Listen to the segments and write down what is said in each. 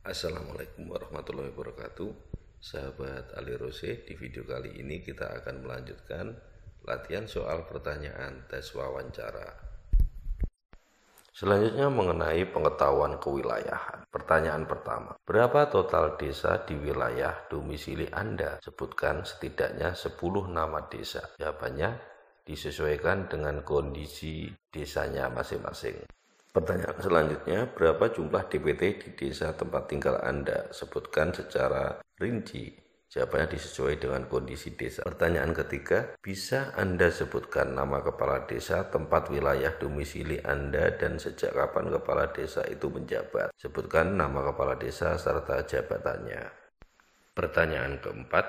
Assalamualaikum warahmatullahi wabarakatuh. Sahabat Ali Rose, di video kali ini kita akan melanjutkan latihan soal pertanyaan tes wawancara. Selanjutnya mengenai pengetahuan kewilayahan. Pertanyaan pertama, berapa total desa di wilayah domisili Anda? Sebutkan setidaknya 10 nama desa. Jawabannya disesuaikan dengan kondisi desanya masing-masing. Pertanyaan selanjutnya, berapa jumlah DPT di desa tempat tinggal Anda? Sebutkan secara rinci. Jawabannya disesuaikan dengan kondisi desa. Pertanyaan ketiga, bisa Anda sebutkan nama kepala desa, tempat wilayah domisili Anda, dan sejak kapan kepala desa itu menjabat? Sebutkan nama kepala desa serta jabatannya. Pertanyaan keempat,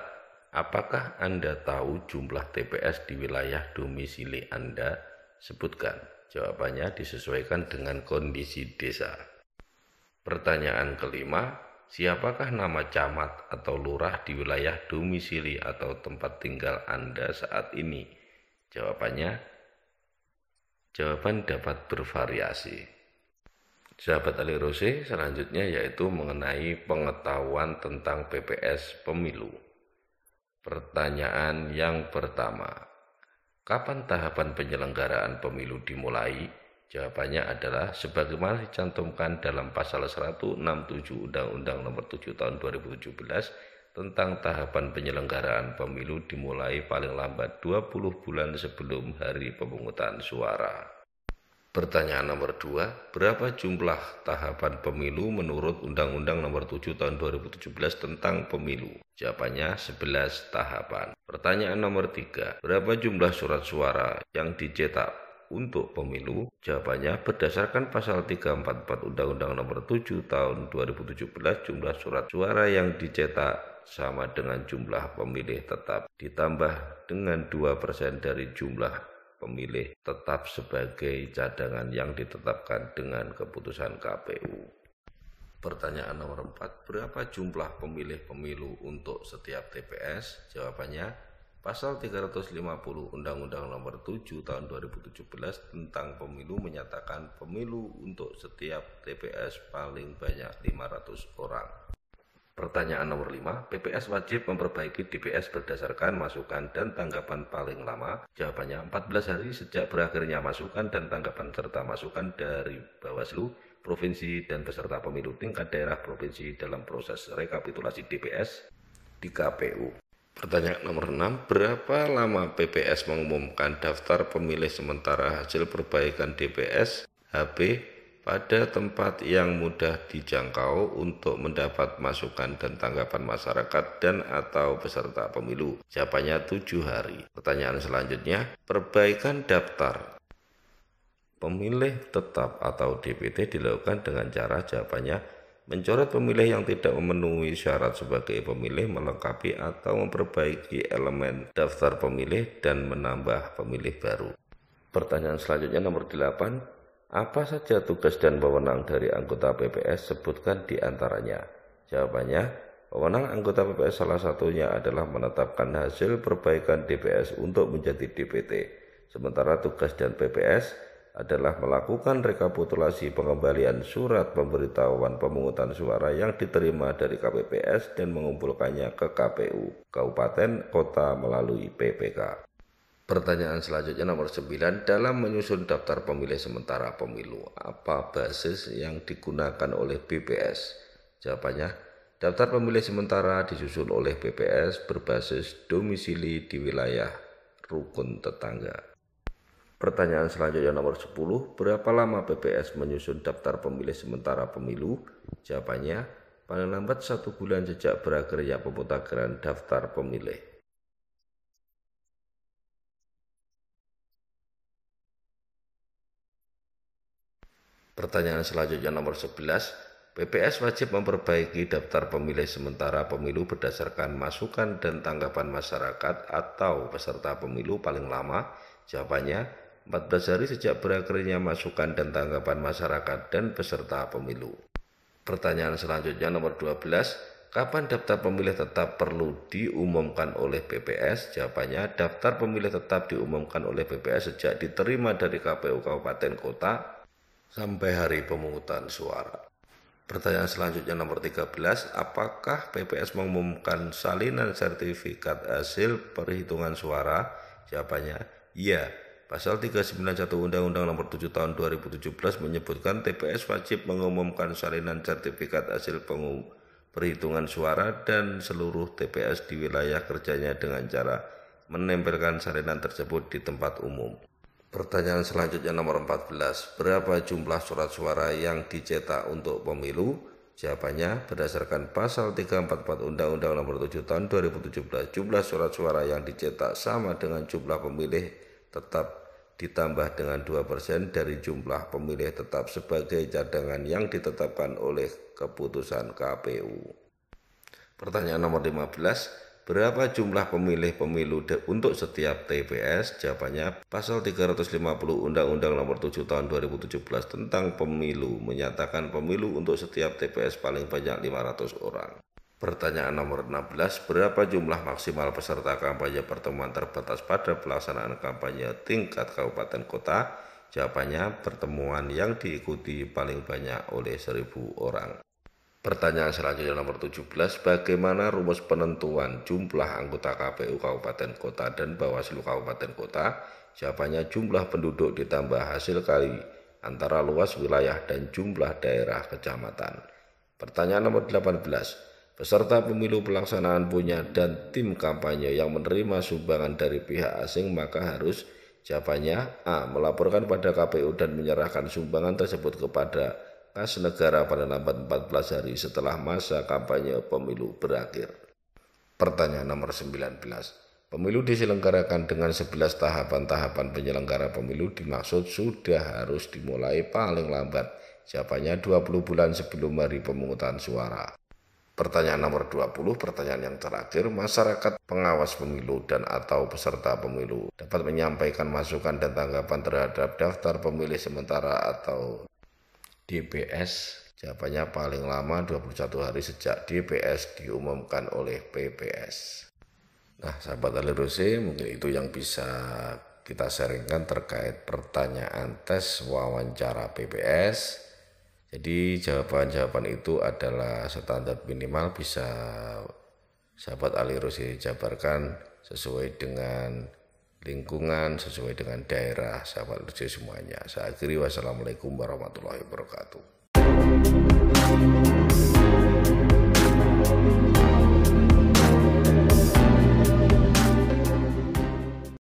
apakah Anda tahu jumlah TPS di wilayah domisili Anda? Sebutkan. Jawabannya disesuaikan dengan kondisi desa. Pertanyaan kelima, siapakah nama camat atau lurah di wilayah domisili atau tempat tinggal Anda saat ini? Jawaban dapat bervariasi. Sahabat Ali Rose, selanjutnya yaitu mengenai pengetahuan tentang PPS pemilu. Pertanyaan yang pertama, kapan tahapan penyelenggaraan pemilu dimulai? Jawabannya adalah sebagaimana dicantumkan dalam pasal 167 Undang-Undang Nomor 7 Tahun 2017 tentang tahapan penyelenggaraan pemilu dimulai paling lambat 20 bulan sebelum hari pemungutan suara. Pertanyaan nomor 2, berapa jumlah tahapan pemilu menurut Undang-Undang Nomor 7 Tahun 2017 tentang pemilu? Jawabannya 11 tahapan. Pertanyaan nomor 3, berapa jumlah surat suara yang dicetak untuk pemilu? Jawabannya berdasarkan pasal 344 Undang-Undang Nomor 7 Tahun 2017, jumlah surat suara yang dicetak sama dengan jumlah pemilih tetap ditambah dengan 2% dari jumlah pemilih tetap sebagai cadangan yang ditetapkan dengan keputusan KPU. Pertanyaan nomor 4, berapa jumlah pemilih pemilu untuk setiap TPS? Jawabannya, pasal 350 Undang-Undang Nomor 7 Tahun 2017 tentang pemilu menyatakan pemilu untuk setiap TPS paling banyak 500 orang. Pertanyaan nomor 5, PPS wajib memperbaiki DPS berdasarkan masukan dan tanggapan paling lama? Jawabannya 14 hari sejak berakhirnya masukan dan tanggapan serta masukan dari Bawaslu, Provinsi, dan peserta pemilu tingkat daerah provinsi dalam proses rekapitulasi DPS di KPU. Pertanyaan nomor 6, berapa lama PPS mengumumkan daftar pemilih sementara hasil perbaikan DPS HB pada tempat yang mudah dijangkau untuk mendapat masukan dan tanggapan masyarakat dan atau peserta pemilu? Jawabannya 7 hari. Pertanyaan selanjutnya, perbaikan daftar pemilih tetap atau DPT dilakukan dengan cara, jawabannya mencoret pemilih yang tidak memenuhi syarat sebagai pemilih, melengkapi atau memperbaiki elemen daftar pemilih, dan menambah pemilih baru. Pertanyaan selanjutnya nomor 8, apa saja tugas dan wewenang dari anggota PPS? Sebutkan di antaranya. Jawabannya, wewenang anggota PPS salah satunya adalah menetapkan hasil perbaikan DPS untuk menjadi DPT. Sementara tugas dan PPS adalah melakukan rekapitulasi pengembalian surat pemberitahuan pemungutan suara yang diterima dari KPPS dan mengumpulkannya ke KPU, kabupaten, kota melalui PPK. Pertanyaan selanjutnya nomor 9, dalam menyusun daftar pemilih sementara pemilu, apa basis yang digunakan oleh BPS? Jawabannya, daftar pemilih sementara disusun oleh BPS berbasis domisili di wilayah rukun tetangga. Pertanyaan selanjutnya nomor 10, berapa lama BPS menyusun daftar pemilih sementara pemilu? Jawabannya, paling lambat 1 bulan sejak berakhirnya pemutahiran daftar pemilih. Pertanyaan selanjutnya nomor 11, PPS wajib memperbaiki daftar pemilih sementara pemilu berdasarkan masukan dan tanggapan masyarakat atau peserta pemilu paling lama? Jawabannya, 14 hari sejak berakhirnya masukan dan tanggapan masyarakat dan peserta pemilu. Pertanyaan selanjutnya nomor 12, kapan daftar pemilih tetap perlu diumumkan oleh PPS? Jawabannya, daftar pemilih tetap diumumkan oleh PPS sejak diterima dari KPU kabupaten kota sampai hari pemungutan suara. Pertanyaan selanjutnya nomor 13, apakah PPS mengumumkan salinan sertifikat hasil perhitungan suara? Jawabannya, iya. Pasal 391 Undang-Undang Nomor 7 Tahun 2017 menyebutkan TPS wajib mengumumkan salinan sertifikat hasil perhitungan suara dan seluruh TPS di wilayah kerjanya dengan cara menempelkan salinan tersebut di tempat umum. Pertanyaan selanjutnya nomor 14. Berapa jumlah surat suara yang dicetak untuk pemilu? Jawabannya, berdasarkan pasal 344 Undang-Undang Nomor 7 Tahun 2017, jumlah surat suara yang dicetak sama dengan jumlah pemilih tetap ditambah dengan 2% dari jumlah pemilih tetap sebagai cadangan yang ditetapkan oleh keputusan KPU. Pertanyaan nomor 15. Berapa jumlah pemilih pemilu untuk setiap TPS? Jawabannya, pasal 350 Undang-Undang Nomor 7 Tahun 2017 tentang pemilu menyatakan pemilu untuk setiap TPS paling banyak 500 orang. Pertanyaan nomor 16, berapa jumlah maksimal peserta kampanye pertemuan terbatas pada pelaksanaan kampanye tingkat kabupaten kota? Jawabannya, pertemuan yang diikuti paling banyak oleh 1.000 orang. Pertanyaan selanjutnya nomor 17, bagaimana rumus penentuan jumlah anggota KPU Kabupaten Kota dan Bawaslu Kabupaten Kota? Jawabannya, jumlah penduduk ditambah hasil kali antara luas wilayah dan jumlah daerah kecamatan. Pertanyaan nomor 18, peserta pemilu pelaksanaan punya dan tim kampanye yang menerima sumbangan dari pihak asing maka harus, jawabannya, A. melaporkan pada KPU dan menyerahkan sumbangan tersebut kepada kas negara pada lambat 14 hari setelah masa kampanye pemilu berakhir. Pertanyaan nomor 19. Pemilu diselenggarakan dengan 11 tahapan penyelenggara pemilu dimaksud sudah harus dimulai paling lambat. Jawabannya 20 bulan sebelum hari pemungutan suara. Pertanyaan nomor 20, pertanyaan yang terakhir, masyarakat pengawas pemilu dan atau peserta pemilu dapat menyampaikan masukan dan tanggapan terhadap daftar pemilih sementara atau DPS. Jawabannya, paling lama 21 hari sejak DPS diumumkan oleh PPS. Nah, sahabat ahli Rose, mungkin itu yang bisa kita sharingkan terkait pertanyaan tes wawancara PPS. Jadi jawaban-jawaban itu adalah standar minimal, bisa sahabat ahli Rose jabarkan sesuai dengan lingkungan, sesuai dengan daerah sahabat Rose semuanya. Saya akhiri, wassalamualaikum warahmatullahi wabarakatuh.